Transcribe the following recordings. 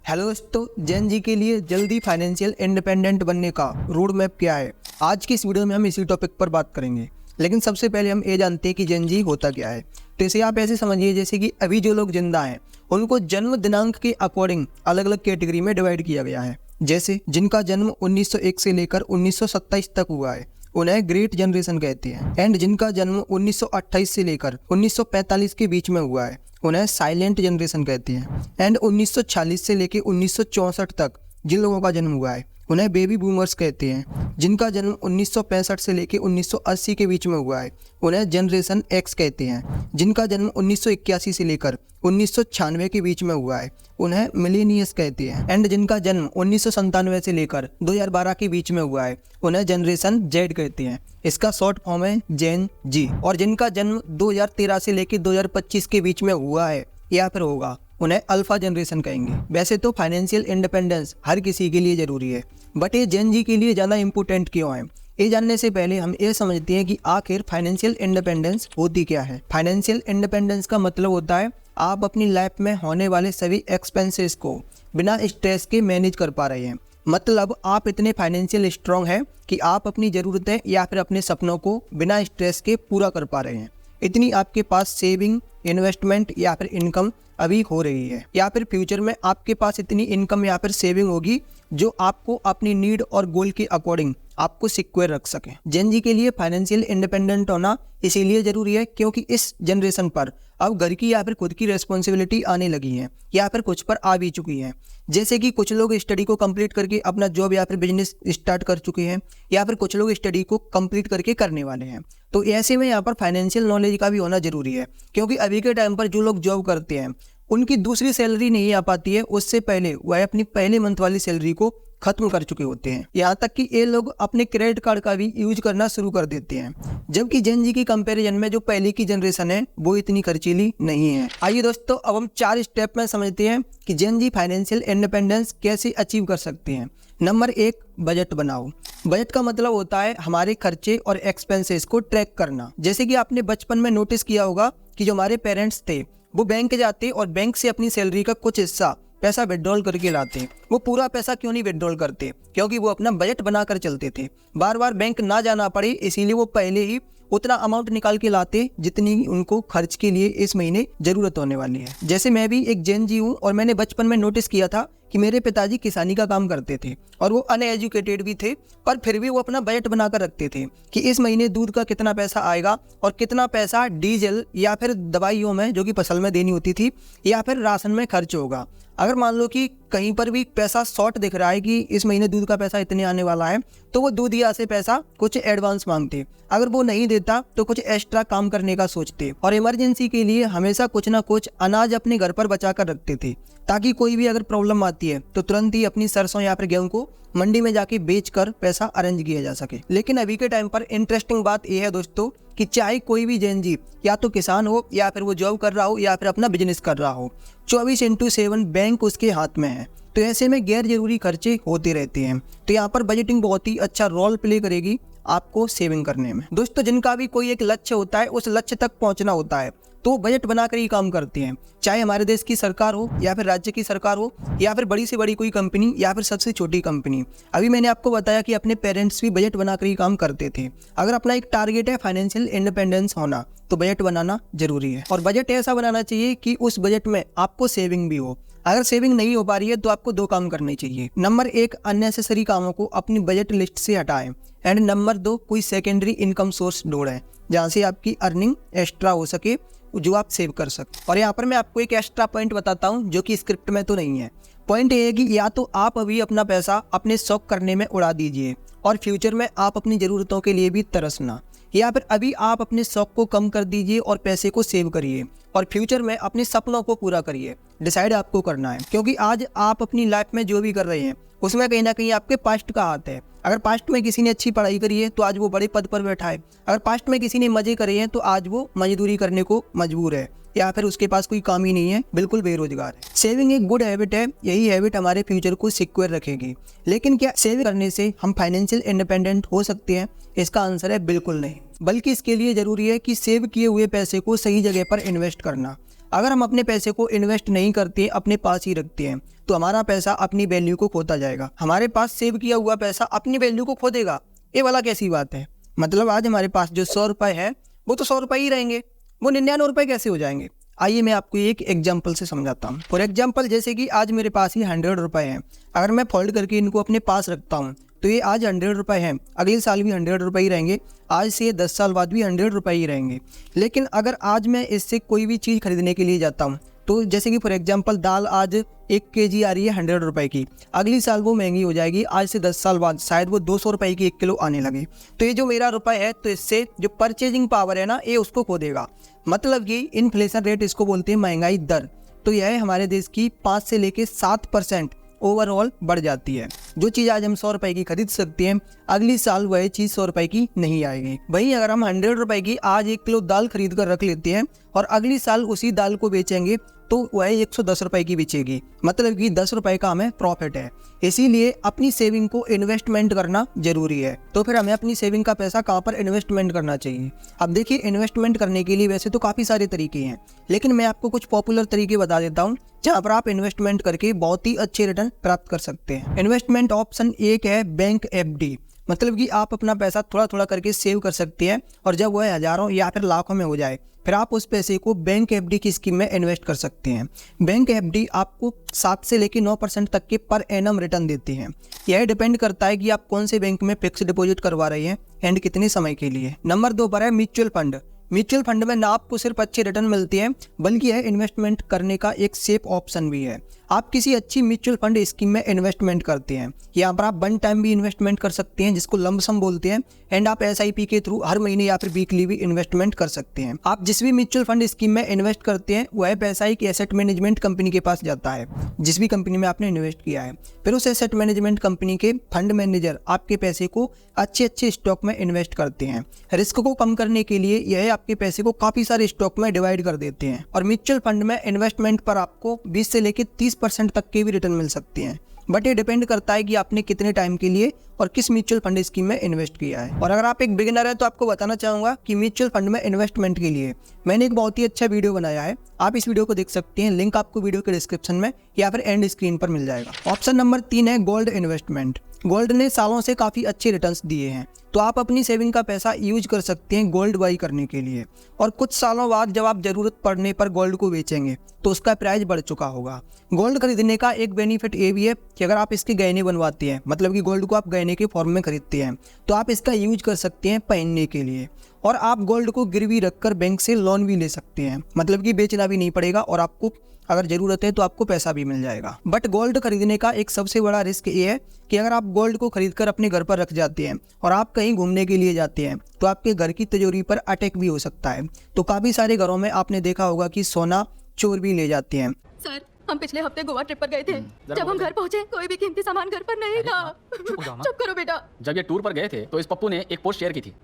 Hello दोस्तों, जेन जी के लिए जल्दी फाइनेंशियल इंडिपेंडेंट बनने का रोड मैप क्या है। आज की इस वीडियो में हम इसी टॉपिक पर बात करेंगे। लेकिन सबसे पहले हम ये जानते हैं कि जेन जी होता क्या है। तो इसे आप ऐसे समझिए जैसे कि अभी जो लोग जिंदा हैं उनको जन्म दिनांक के अकॉर्डिंग अलग अलग कैटेगरी में डिवाइड किया गया है। जैसे जिनका जन्म 1901 से लेकर 1927 तक हुआ है उन्हें ग्रेट जनरेशन कहते हैं। एंड जिनका जन्म 1928 से लेकर 1945 के बीच में हुआ है उन्हें साइलेंट जनरेशन कहते हैं। एंड 1946 से लेकर 1964 तक जिन लोगों का जन्म हुआ है उन्हें बेबी बूमर्स कहते हैं। जिनका जन्म 1965 से लेकर 1980 के बीच में हुआ है उन्हें जनरेशन एक्स कहते हैं। जिनका जन्म 1981 से लेकर 1996 के बीच में हुआ है उन्हें मिलेनियस कहते हैं। एंड जिनका जन्म 1997 से लेकर 2012 के बीच में हुआ है उन्हें जनरेशन जेड कहते हैं। इसका शॉर्ट फॉर्म है जेन जी। और जिनका जन्म 2013 से लेकर 2025 के बीच में हुआ है या फिर होगा उन्हें अल्फा जनरेशन कहेंगे। वैसे तो फाइनेंशियल इंडिपेंडेंस हर किसी के लिए जरूरी है, बट ये जेन जी के लिए ज़्यादा इम्पोर्टेंट क्यों है, ये जानने से पहले हम ये समझते हैं कि आखिर फाइनेंशियल इंडिपेंडेंस होती क्या है। फाइनेंशियल इंडिपेंडेंस का मतलब होता है आप अपनी लाइफ में होने वाले सभी एक्सपेंसेस को बिना स्ट्रेस के मैनेज कर पा रहे हैं। मतलब आप इतने फाइनेंशियल स्ट्रांग हैं कि आप अपनी ज़रूरतें या फिर अपने सपनों को बिना स्ट्रेस के पूरा कर पा रहे हैं। इतनी आपके पास सेविंग, इन्वेस्टमेंट या फिर इनकम अभी हो रही है, या फिर फ्यूचर में आपके पास इतनी इनकम या फिर सेविंग होगी जो आपको अपनी नीड और गोल के अकॉर्डिंग आपको सिक्योर रख सके। जेन जी के लिए फाइनेंशियल इंडिपेंडेंट होना इसीलिए जरूरी है क्योंकि इस जनरेशन पर अब घर की या फिर खुद की रेस्पॉन्सिबिलिटी आने लगी है या फिर कुछ पर आ भी चुकी है। जैसे कि कुछ लोग स्टडी को कंप्लीट करके अपना जॉब या फिर बिजनेस स्टार्ट कर चुके हैं, या फिर कुछ लोग स्टडी को कंप्लीट करके करने वाले हैं। तो ऐसे में यहाँ पर फाइनेंशियल नॉलेज का भी होना जरूरी है, क्योंकि अभी के टाइम पर जो लोग जॉब करते हैं उनकी दूसरी सैलरी नहीं आ पाती है, उससे पहले वह अपनी पहले मंथ वाली सैलरी को खत्म कर चुके होते हैं। यहाँ तक कि ये लोग अपने क्रेडिट कार्ड का भी यूज करना शुरू कर देते हैं। जबकि जेन जी की कंपैरिजन में जो पहले की जनरेशन है वो इतनी खर्चीली नहीं है। आइए दोस्तों, अब हम 4 स्टेप में समझते हैं कि जेन जी फाइनेंशियल इंडिपेंडेंस कैसे अचीव कर सकते हैं। नंबर 1, बजट बनाओ। बजट का मतलब होता है हमारे खर्चे और एक्सपेंसेस को ट्रैक करना। जैसे कि आपने बचपन में नोटिस किया होगा कि जो हमारे पेरेंट्स थे वो बैंक जाते और बैंक से अपनी सैलरी का कुछ हिस्सा पैसा विड्रॉल करके लाते। वो पूरा पैसा क्यों नहीं विड्रॉल करते? क्योंकि वो अपना बजट बनाकर चलते थे। बार बार बैंक ना जाना पड़े इसीलिए वो पहले ही उतना अमाउंट निकाल के लाते जितनी उनको खर्च के लिए इस महीने जरूरत होने वाली है। जैसे मैं भी एक जेन जी हूँ और मैंने बचपन में नोटिस किया था कि मेरे पिताजी किसानी का काम करते थे और वो अनएजुकेटेड भी थे, पर फिर भी वो अपना बजट बनाकर रखते थे कि इस महीने दूध का कितना पैसा आएगा और कितना पैसा डीजल या फिर दवाइयों में जो कि फसल में देनी होती थी या फिर राशन में खर्च होगा। अगर मान लो कि कहीं पर भी पैसा शॉर्ट दिख रहा है कि इस महीने दूध का पैसा इतने आने वाला है, तो वो दूधिया से पैसा कुछ एडवांस मांगते। अगर वो नहीं देता तो कुछ एक्स्ट्रा काम करने का सोचते और इमरजेंसी के लिए हमेशा कुछ ना कुछ अनाज अपने घर पर बचा कर रखते थे, ताकि कोई भी अगर प्रॉब्लम आती है तो तुरंत ही अपनी सरसों या फिर गेहूं को मंडी में जाके बेचकर पैसा अरेंज किया जा सके। लेकिन अभी के टाइम पर इंटरेस्टिंग बात यह है दोस्तों कि चाहे कोई भी जेन जी या तो किसान हो या फिर वो जॉब कर रहा हो या फिर अपना बिजनेस कर रहा हो, 24/7 बैंक उसके हाथ में है। तो ऐसे में गैर जरूरी खर्चे होते रहते हैं। तो यहाँ पर बजटिंग बहुत ही अच्छा रोल प्ले करेगी आपको सेविंग करने में। दोस्तों, जिनका भी कोई एक लक्ष्य होता है, उस लक्ष्य तक पहुंचना होता है, तो बजट बनाकर ही काम करते हैं। चाहे हमारे देश की सरकार हो या फिर राज्य की सरकार हो या फिर बड़ी से बड़ी कोई कंपनी या फिर सबसे छोटी कंपनी। अभी मैंने आपको बताया कि अपने पेरेंट्स भी बजट बनाकर ही काम करते थे। अगर अपना एक टारगेट है फाइनेंशियल इंडिपेंडेंस होना तो बजट बनाना जरूरी है। और बजट ऐसा बनाना चाहिए कि उस बजट में आपको सेविंग भी हो। अगर सेविंग नहीं हो पा रही है तो आपको 2 काम करने चाहिए। नंबर 1, अननेसेसरी कामों को अपनी बजट लिस्ट से हटाएं। एंड नंबर 2, कोई सेकेंडरी इनकम सोर्स ढूंढें जहाँ से आपकी अर्निंग एक्स्ट्रा हो सके, जो आप सेव कर सकते। और यहाँ पर मैं आपको एक एक्स्ट्रा पॉइंट बताता हूँ जो कि स्क्रिप्ट में तो नहीं है। पॉइंट ये है कि या तो आप अभी अपना पैसा अपने शौक करने में उड़ा दीजिए और फ्यूचर में आप अपनी ज़रूरतों के लिए भी तरसना, या फिर अभी आप अपने शौक को कम कर दीजिए और पैसे को सेव करिए और फ्यूचर में अपने सपनों को पूरा करिए। डिसाइड आपको करना है, क्योंकि आज आप अपनी लाइफ में जो भी कर रहे हैं उसमें कहीं ना कहीं आपके पास्ट का हाथ है। अगर पास्ट में किसी ने अच्छी पढ़ाई करी है तो आज वो बड़े पद पर बैठा है। अगर पास्ट में किसी ने मजे करे हैं तो आज वो मजदूरी करने को मजबूर है या फिर उसके पास कोई काम ही नहीं है, बिल्कुल बेरोजगार है। सेविंग एक गुड हैबिट है, यही हैबिट हमारे फ्यूचर को सिक्योर रखेगी। लेकिन क्या सेविंग करने से हम फाइनेंशियल इंडिपेंडेंट हो सकते हैं? इसका आंसर है बिल्कुल नहीं, बल्कि इसके लिए जरूरी है कि सेव किए हुए पैसे को सही जगह पर इन्वेस्ट करना। अगर हम अपने पैसे को इन्वेस्ट नहीं करते, अपने पास ही रखते हैं, तो हमारा पैसा अपनी वैल्यू को खोता जाएगा। हमारे पास सेव किया हुआ पैसा अपनी वैल्यू को खो देगा, ये वाला कैसी बात है? मतलब आज हमारे पास जो 100 रुपये है वो तो 100 रुपये ही रहेंगे, वो 99 रुपये कैसे हो जाएंगे? आइए मैं आपको एक एग्जाम्पल से समझाता हूँ। फॉर एग्जाम्पल जैसे कि आज मेरे पास ही 100 रुपये हैं, अगर मैं फोल्ड करके इनको अपने पास रखता हूँ तो ये आज 100 रुपये हैं, अगले साल भी 100 रुपये ही रहेंगे, आज से 10 साल बाद भी 100 रुपये ही रहेंगे। लेकिन अगर आज मैं इससे कोई भी चीज़ खरीदने के लिए जाता हूँ, तो जैसे कि फॉर एग्जांपल दाल आज 1 kg आ रही है 100 रुपये की, अगली साल वो महंगी हो जाएगी, आज से 10 साल बाद शायद वो 200 रुपये की 1 किलो आने लगे। तो ये जो मेरा रुपये है, तो इससे जो परचेजिंग पावर है ना, ये उसको खो देगा। मतलब कि इन्फ्लेशन रेट, इसको बोलते हैं महंगाई दर। तो यह हमारे देश की 5 से लेकर 7% ओवरऑल बढ़ जाती है। जो चीज़ आज हम 100 रुपये की खरीद सकते हैं, अगली साल वह चीज़ 100 रुपये की नहीं आएगी। वहीं अगर हम 100 रुपये की आज 1 किलो दाल खरीद कर रख लेते हैं और अगली साल उसी दाल को बेचेंगे तो वह 110 रुपये की बेचेगी, मतलब कि 10 रुपये का हमें प्रॉफिट है। इसीलिए अपनी सेविंग को इन्वेस्टमेंट करना जरूरी है। तो फिर हमें अपनी सेविंग का पैसा कहाँ पर इन्वेस्टमेंट करना चाहिए? अब देखिए, इन्वेस्टमेंट करने के लिए वैसे तो काफ़ी सारे तरीके हैं, लेकिन मैं आपको कुछ पॉपुलर तरीके बता देता हूँ जहाँ पर आप इन्वेस्टमेंट करके बहुत ही अच्छे रिटर्न प्राप्त कर सकते हैं। इन्वेस्टमेंट ऑप्शन एक है बैंक एफडी। मतलब कि आप अपना पैसा थोड़ा थोड़ा करके सेव कर सकते हैं और जब वह हज़ारों या फिर लाखों में हो जाए, फिर आप उस पैसे को बैंक एफडी की स्कीम में इन्वेस्ट कर सकते हैं। बैंक एफडी आपको 7 से लेकर 9% तक के पर एनम रिटर्न देते हैं। यह डिपेंड करता है कि आप कौन से बैंक में फिक्स डिपॉजिट करवा रहे हैं एंड कितने समय के लिए। नंबर 2 पर है म्यूचुअल फंड। म्यूचुअल फंड में ना आपको सिर्फ अच्छे रिटर्न मिलते हैं, बल्कि यह इन्वेस्टमेंट करने का एक सेफ ऑप्शन भी है। आप किसी अच्छी म्यूचुअल फंड स्कीम में इन्वेस्टमेंट करते हैं, यहाँ पर आप वन टाइम भी इन्वेस्टमेंट कर सकते हैं, जिसको लंप सम बोलते हैं, एंड आप SIP के थ्रू हर महीने या फिर वीकली भी इन्वेस्टमेंट कर सकते हैं। आप जिस भी म्यूचुअल फंड स्कीम में इन्वेस्ट करते हैं, वह पैसा एक एसेट मैनेजमेंट कंपनी के पास जाता है, जिस भी कंपनी में आपने इन्वेस्ट किया है। फिर उस एसेट मैनेजमेंट कंपनी के फंड मैनेजर आपके पैसे को अच्छे अच्छे स्टॉक में इन्वेस्ट करते हैं। रिस्क को कम करने के लिए यह आपके पैसे को काफ़ी सारे स्टॉक में डिवाइड कर देते हैं, और म्यूचुअल फंड में इन्वेस्टमेंट पर आपको 20 से लेकर 30% तक के भी रिटर्न मिल सकते हैं। बट ये डिपेंड करता है कि आपने कितने टाइम के लिए और किस म्यूचुअल फंड स्कीम में इन्वेस्ट किया है। और अगर आप एक बिगिनर है तो आपको बताना चाहूँगा कि म्यूचुअल फंड में इन्वेस्टमेंट के लिए मैंने एक बहुत ही अच्छा वीडियो बनाया है, आप इस वीडियो को देख सकते हैं, लिंक आपको वीडियो के डिस्क्रिप्शन में या फिर एंड स्क्रीन पर मिल जाएगा। ऑप्शन नंबर 3 है गोल्ड इन्वेस्टमेंट। गोल्ड ने सालों से काफ़ी अच्छे रिटर्न्स दिए हैं, तो आप अपनी सेविंग का पैसा यूज कर सकते हैं गोल्ड बाई करने के लिए, और कुछ सालों बाद जब आप ज़रूरत पड़ने पर गोल्ड को बेचेंगे तो उसका प्राइस बढ़ चुका होगा। गोल्ड खरीदने का एक बेनिफिट ये भी है कि अगर आप इसके गहने बनवाते हैं, मतलब कि गोल्ड को आप गहने के फॉर्म में खरीदते हैं, तो आप इसका यूज कर सकते हैं पहनने के लिए, और आप गोल्ड को गिरवी रखकर बैंक से लोन भी ले सकते हैं, मतलब कि बेचना भी नहीं पड़ेगा और आपको अगर ज़रूरत है तो आपको पैसा भी मिल जाएगा। बट गोल्ड खरीदने का एक सबसे बड़ा रिस्क ये है कि अगर आप गोल्ड को खरीदकर अपने घर पर रख जाते हैं और आप कहीं घूमने के लिए जाते हैं, तो आपके घर की तिजोरी पर अटैक भी हो सकता है। तो काफ़ी सारे घरों में आपने देखा होगा कि सोना चोर भी ले जाते हैं। सर, हम पिछले हफ्ते गोवा ट्रिप पर गए थे। जब हम घर पहुंचे, कोई भी कीमती सामान घर पर नहीं था। चुप करो बेटा। जब ये टूर पर गए थे तो इस पप्पू ने एक पोस्ट शेयर की थी।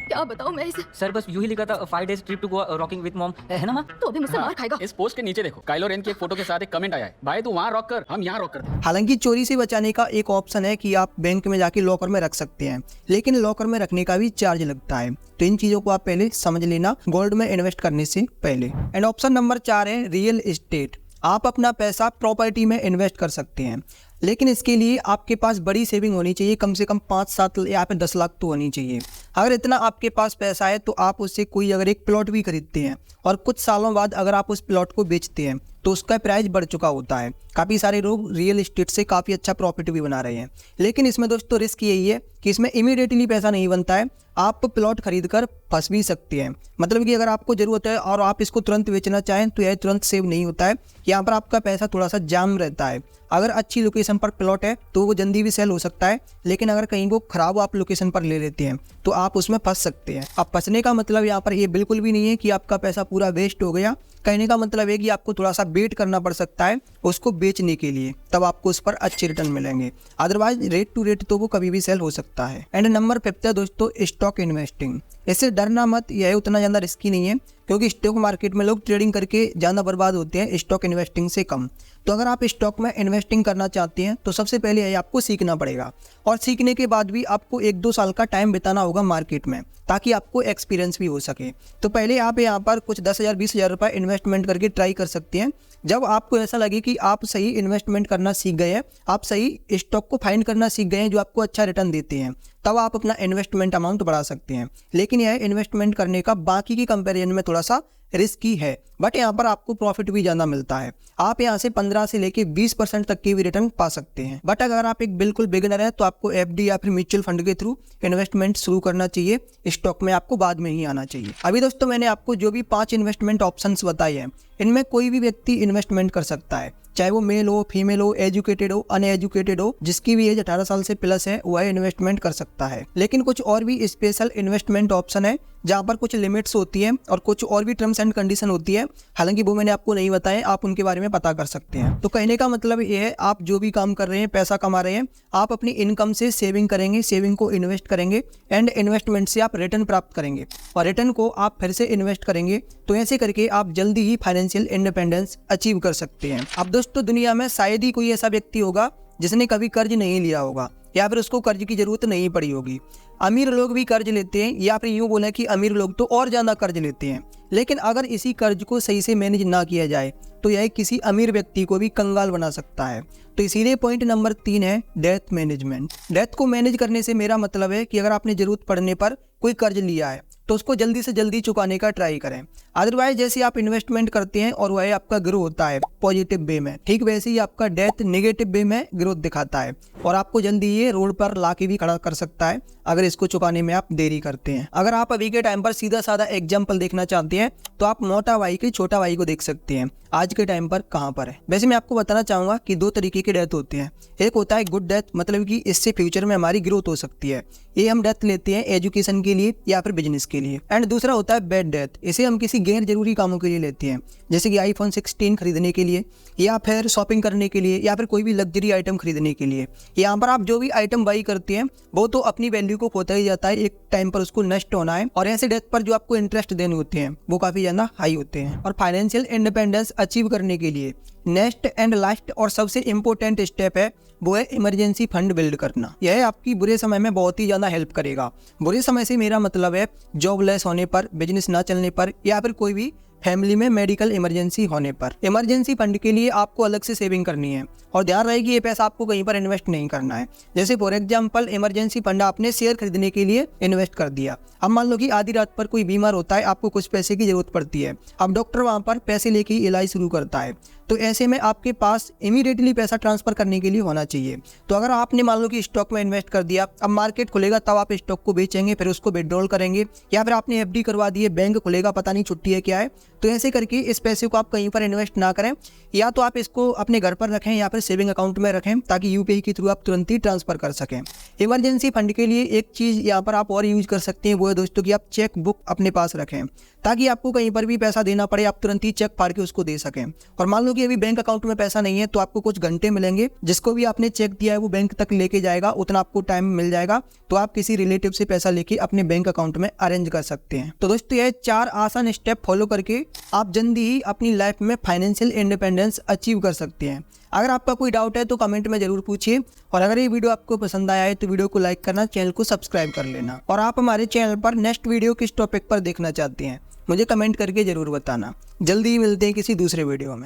क्या बताऊं मैं इसे? सर बस यूं ही लिखा था 5 days trip to Goa rocking with mom, है ना माँ? तो अभी मुझसे मार खाएगा। इस पोस्ट के नीचे देखो, काइलो रेन की एक फोटो के साथ एक कमेंट आया है, भाई तू वहाँ रॉक कर, हम यहाँ रॉक करते हैं। हालांकि चोरी से बचाने का एक ऑप्शन है कि आप बैंक में जाके लॉकर में रख सकते हैं, लेकिन लॉकर में रखने का भी चार्ज लगता है। तो इन चीज़ों को आप पहले समझ लेना गोल्ड में इन्वेस्ट करने से पहले। एंड ऑप्शन नंबर 4 है रियल एस्टेट। आप अपना पैसा प्रॉपर्टी में इन्वेस्ट कर सकते हैं, लेकिन इसके लिए आपके पास बड़ी सेविंग होनी चाहिए, कम से कम 5-7 या फिर 10 लाख तो होनी चाहिए। अगर इतना आपके पास पैसा है तो आप उससे कोई अगर एक प्लॉट भी खरीदते हैं और कुछ सालों बाद अगर आप उस प्लॉट को बेचते हैं तो उसका प्राइस बढ़ चुका होता है। काफ़ी सारे लोग रियल एस्टेट से काफ़ी अच्छा प्रॉफिट भी बना रहे हैं, लेकिन इसमें दोस्तों रिस्क यही है कि इसमें इमीडिएटली पैसा नहीं बनता है। आप प्लॉट खरीद कर फंस भी सकते हैं, मतलब कि अगर आपको ज़रूरत है और आप इसको तुरंत बेचना चाहें तो यह तुरंत सेव नहीं होता है। यहाँ पर आपका पैसा थोड़ा सा जाम रहता है। अगर अच्छी लोकेशन पर प्लॉट है तो वो जल्दी भी सेल हो सकता है, लेकिन अगर कहीं वो खराब आप लोकेशन पर ले लेते हैं तो आप उसमें फंस सकते हैं। अब फंसने का मतलब यहाँ पर ये बिल्कुल भी नहीं है कि आपका पैसा पूरा वेस्ट हो गया। कहने का मतलब है कि आपको थोड़ा सा वेट करना पड़ सकता है उसको बेचने के लिए, तब आपको उस पर अच्छे रिटर्न मिलेंगे। अदरवाइज रेट टू रेट तो वो कभी भी सेल हो सकता है। एंड नंबर 5 है दोस्तों स्टॉक इन्वेस्टिंग। इससे डरना मत, यह उतना ज़्यादा रिस्की नहीं है, क्योंकि स्टॉक मार्केट में लोग ट्रेडिंग करके ज़्यादा बर्बाद होते हैं स्टॉक इन्वेस्टिंग से कम। तो अगर आप स्टॉक में इन्वेस्टिंग करना चाहते हैं तो सबसे पहले यह आपको सीखना पड़ेगा, और सीखने के बाद भी आपको 1-2 साल का टाइम बिताना होगा मार्केट में, ताकि आपको एक्सपीरियंस भी हो सके। तो पहले आप यहाँ पर कुछ 10,000 20,000 रुपये इन्वेस्टमेंट करके ट्राई कर सकते हैं, जब आपको ऐसा लगे कि आप सही इन्वेस्टमेंट करना सीख गए हैं, आप सही स्टॉक को फाइंड करना सीख गए हैं जो आपको अच्छा रिटर्न देते हैं, तब आप अपना इन्वेस्टमेंट अमाउंट बढ़ा सकते हैं। लेकिन यह इन्वेस्टमेंट करने का बाकी की कंपैरिजन में थोड़ा सा रिस्की है, बट यहाँ पर आपको प्रॉफिट भी ज़्यादा मिलता है। आप यहाँ से 15 से लेके 20% तक की भी रिटर्न पा सकते हैं। बट अगर आप एक बिल्कुल बिगिनर हैं तो आपको एफडी या फिर म्यूचुअल फंड के थ्रू इन्वेस्टमेंट शुरू करना चाहिए, स्टॉक में आपको बाद में ही आना चाहिए। अभी दोस्तों मैंने आपको जो भी 5 इन्वेस्टमेंट ऑप्शंस बताए हैं, इनमें कोई भी व्यक्ति इन्वेस्टमेंट कर सकता है, चाहे वो मेल हो, फीमेल हो, एजुकेटेड हो, अनएजुकेटेड हो, जिसकी भी एज 18 साल से प्लस है वह इन्वेस्टमेंट कर सकता है। लेकिन कुछ और भी स्पेशल इन्वेस्टमेंट ऑप्शन है जहाँ पर कुछ लिमिट्स होती हैं और कुछ और भी टर्म्स एंड कंडीशन होती है, हालांकि वो मैंने आपको नहीं बताए, आप उनके बारे में पता कर सकते हैं। तो कहने का मतलब ये है, आप जो भी काम कर रहे हैं, पैसा कमा रहे हैं, आप अपनी इनकम से सेविंग करेंगे, सेविंग को इन्वेस्ट करेंगे एंड इन्वेस्टमेंट से आप रिटर्न प्राप्त करेंगे और रिटर्न को आप फिर से इन्वेस्ट करेंगे। तो ऐसे करके आप जल्दी ही फाइनेंशियल इंडिपेंडेंस अचीव कर सकते हैं। अब दोस्तों दुनिया में शायद ही कोई ऐसा व्यक्ति होगा जिसने कभी कर्ज नहीं लिया होगा या फिर उसको कर्ज की जरूरत नहीं पड़ी होगी। अमीर लोग भी कर्ज लेते हैं, या फिर यूँ बोले कि अमीर लोग तो और ज़्यादा कर्ज लेते हैं, लेकिन अगर इसी कर्ज को सही से मैनेज ना किया जाए तो यह किसी अमीर व्यक्ति को भी कंगाल बना सकता है। तो इसीलिए पॉइंट नंबर 3 है डेथ मैनेजमेंट। डेथ को मैनेज करने से मेरा मतलब है कि अगर आपने ज़रूरत पड़ने पर कोई कर्ज लिया है तो उसको जल्दी से जल्दी चुकाने का ट्राई करें। अदरवाइज जैसे आप इन्वेस्टमेंट करते हैं और वह आपका ग्रो होता है पॉजिटिव वे में, ठीक वैसे ही आपका डेथ नेगेटिव वे में ग्रोथ दिखाता है और आपको जल्दी ये रोड पर ला के भी खड़ा कर सकता है अगर इसको चुकाने में आप देरी करते हैं। अगर आप अभी के टाइम पर सीधा साधा एग्जाम्पल देखना चाहते हैं तो आप मोटा भाई के छोटा भाई को देख सकते हैं आज के टाइम पर कहाँ पर है। वैसे मैं आपको बताना चाहूँगा कि 2 तरीके के डेथ होते हैं। एक होता है गुड डेथ, मतलब कि इससे फ्यूचर में हमारी ग्रोथ हो सकती है, ये हम डेथ लेते हैं एजुकेशन के लिए या फिर बिजनेस के लिए। एंड दूसरा होता है बैड डेथ, इसे हम किसी गैर जरूरी कामों के लिए लेते हैं, जैसे कि आईफोन 16 खरीदने के लिए या फिर शॉपिंग करने के लिए या फिर कोई भी लग्जरी आइटम खरीदने के लिए। यहाँ पर आप जो भी आइटम बाई करते हैं वो तो अपनी वैल्यू को खोता ही जाता है, एक टाइम पर उसको नष्ट होना है और ऐसे डेथ पर जो आपको इंटरेस्ट देने होते हैं वो काफ़ी ज़्यादा हाई होते हैं। और फाइनेंशियल इंडिपेंडेंस अचीव करने के लिए नेक्स्ट एंड लास्ट और सबसे इम्पोर्टेंट स्टेप है वो है इमरजेंसी फंड बिल्ड करना। यह आपकी बुरे समय में बहुत ही ज़्यादा हेल्प करेगा। बुरे समय से मेरा मतलब है जॉबलेस होने पर, बिजनेस ना चलने पर या फिर कोई भी फैमिली में मेडिकल इमरजेंसी होने पर। इमरजेंसी फंड के लिए आपको अलग से सेविंग करनी है और ध्यान रहे कि ये पैसा आपको कहीं पर इन्वेस्ट नहीं करना है। जैसे फॉर एग्जांपल इमरजेंसी फंड आपने शेयर खरीदने के लिए इन्वेस्ट कर दिया। अब मान लो कि आधी रात पर कोई बीमार होता है, आपको कुछ पैसे की जरूरत पड़ती है, अब डॉक्टर वहाँ पर पैसे लेके इलाज शुरू करता है, तो ऐसे में आपके पास इमीडिएटली पैसा ट्रांसफर करने के लिए होना चाहिए। तो अगर आपने मान लो कि स्टॉक में इन्वेस्ट कर दिया, अब मार्केट खुलेगा तब आप स्टॉक को बेचेंगे, फिर उसको विड्रॉल करेंगे, या फिर आपने एफडी करवा दी है, बैंक खुलेगा, पता नहीं छुट्टी है क्या है, तो ऐसे करके इस पैसे को आप कहीं पर इन्वेस्ट ना करें, या तो आप इसको अपने घर पर रखें या फिर सेविंग अकाउंट में रखें ताकि यूपीआई के थ्रू आप तुरंत ही ट्रांसफर कर सकें। इमरजेंसी फंड के लिए एक चीज़ यहाँ पर आप और यूज कर सकते हैं, वो है दोस्तों कि आप चेक बुक अपने पास रखें ताकि आपको कहीं पर भी पैसा देना पड़े आप तुरंत ही चेक फाड़ के उसको दे सकें। और मान लो कि अभी बैंक अकाउंट में पैसा नहीं है तो आपको कुछ घंटे मिलेंगे, जिसको भी आपने चेक दिया है वो बैंक तक लेके जाएगा, उतना आपको टाइम मिल जाएगा, तो आप किसी रिलेटिव से पैसा लेके अपने बैंक अकाउंट में अरेंज कर सकते हैं। तो दोस्तों ये 4 आसान स्टेप फॉलो करके आप जल्दी ही अपनी लाइफ में फाइनेंशियल इंडिपेंडेंस अचीव कर सकते हैं। अगर आपका कोई डाउट है तो कमेंट में जरूर पूछिए, और अगर ये वीडियो आपको पसंद आया है तो वीडियो को लाइक करना, चैनल को सब्सक्राइब कर लेना, और आप हमारे चैनल पर नेक्स्ट वीडियो किस टॉपिक पर देखना चाहते हैं मुझे कमेंट करके जरूर बताना। जल्दी ही मिलते हैं किसी दूसरे वीडियो में।